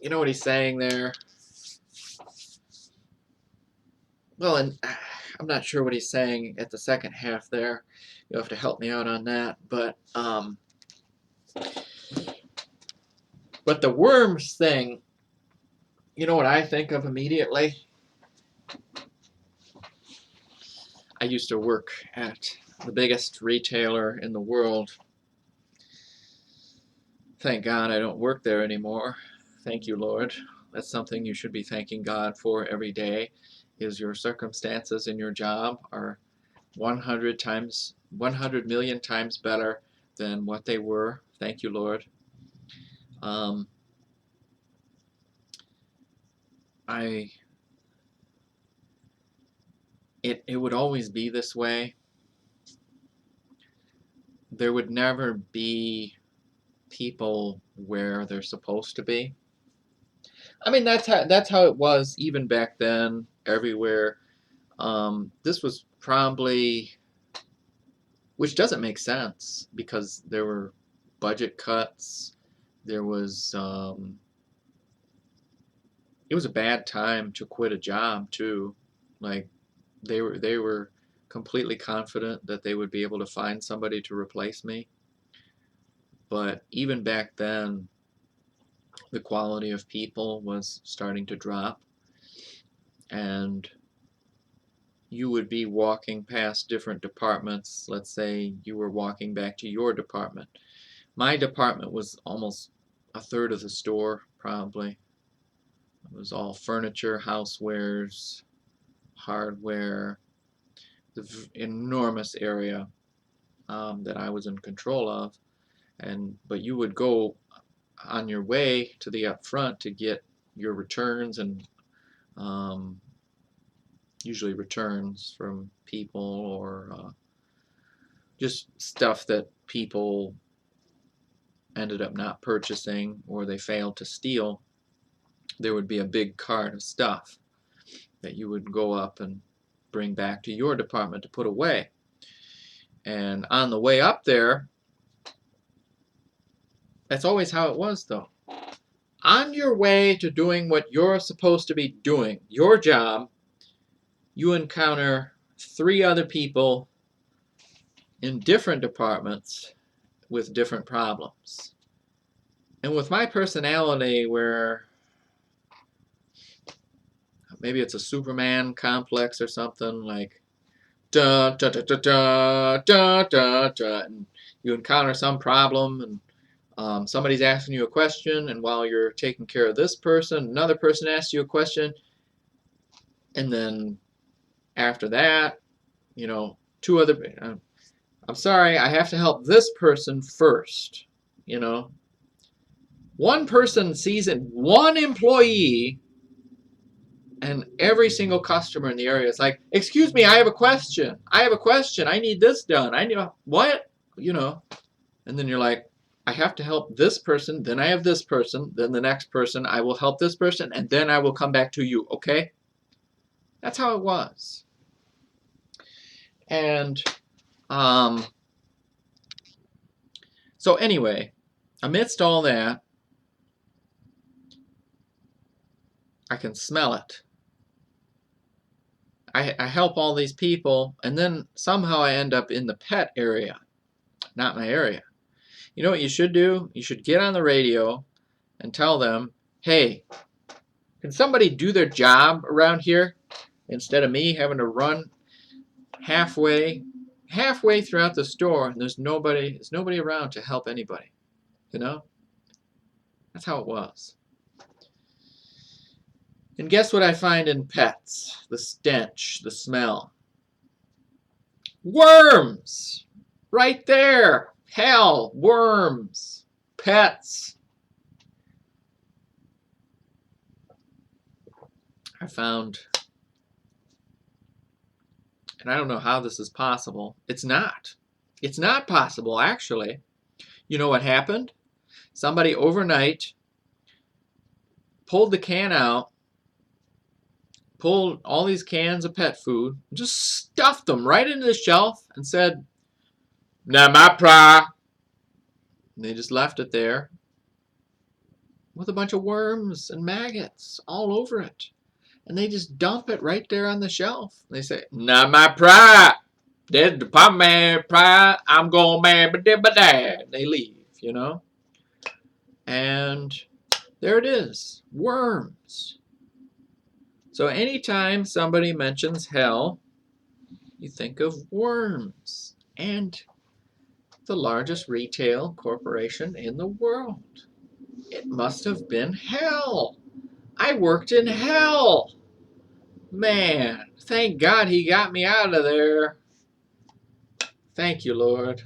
You know what he's saying there? Well, and I'm not sure what he's saying at the second half there. You'll have to help me out on that. But the worms thing, you know what I think of immediately? I used to work at the biggest retailer in the world. Thank God I don't work there anymore. Thank you, Lord. That's something you should be thanking God for every day, is your circumstances in your job are 100 million times better than what they were. Thank you, Lord. Um, I it would always be this way. There would never be people where they're supposed to be. I mean, that's how it was even back then, everywhere. This was probably, which doesn't make sense because there were budget cuts. There was it was a bad time to quit a job too. Like they were completely confident that they would be able to find somebody to replace me. But even back then, the quality of people was starting to drop, and you would be walking past different departments. Let's say you were walking back to your department. My department was almost a third of the store, probably. It was all furniture, housewares, hardware, the enormous area that I was in control of. But you would go on your way to the up front to get your returns, and um, usually returns from people, or just stuff that people ended up not purchasing or they failed to steal. There would be a big cart of stuff that you would go up and bring back to your department to put away. And on the way up there, that's always how it was though. On your way to doing what you're supposed to be doing, your job, you encounter 3 other people in different departments with different problems. And with my personality, where maybe it's a Superman complex or something, like da da da da da da da da, and you encounter some problem, and somebody's asking you a question, and while you're taking care of this person, another person asks you a question, and then after that, you know, 2 other. I'm sorry, I have to help this person first. You know, one person sees it, one employee, and every single customer in the area is like, excuse me, I have a question. I have a question. I need this done. I need what? You know, and then you're like, I have to help this person, then I have this person, then the next person, I will help this person, and then I will come back to you, okay? That's how it was. And so anyway, amidst all that, I can smell it. I help all these people, and then somehow I end up in the pet area, not my area. You know what you should do? You should get on the radio and tell them, hey, can somebody do their job around here instead of me having to run halfway throughout the store, and there's nobody around to help anybody. You know? That's how it was. And guess what I find in pets? The stench, the smell. Worms! Right there! Hell, worms! Pets! I found, and I don't know how this is possible. It's not. It's not possible, actually. You know what happened? Somebody overnight pulled the can out, pulled all these cans of pet food, just stuffed them right into the shelf and said, "Not my problem." And they just left it there. with a bunch of worms and maggots all over it. And they just dump it right there on the shelf. They say, not my pride. That's the pop man pride. I'm going mad, but dad. They leave, you know? And there it is. Worms. So anytime somebody mentions hell, you think of worms. And the largest retail corporation in the world. It must have been hell. I worked in hell. Man, thank God he got me out of there. Thank you, Lord.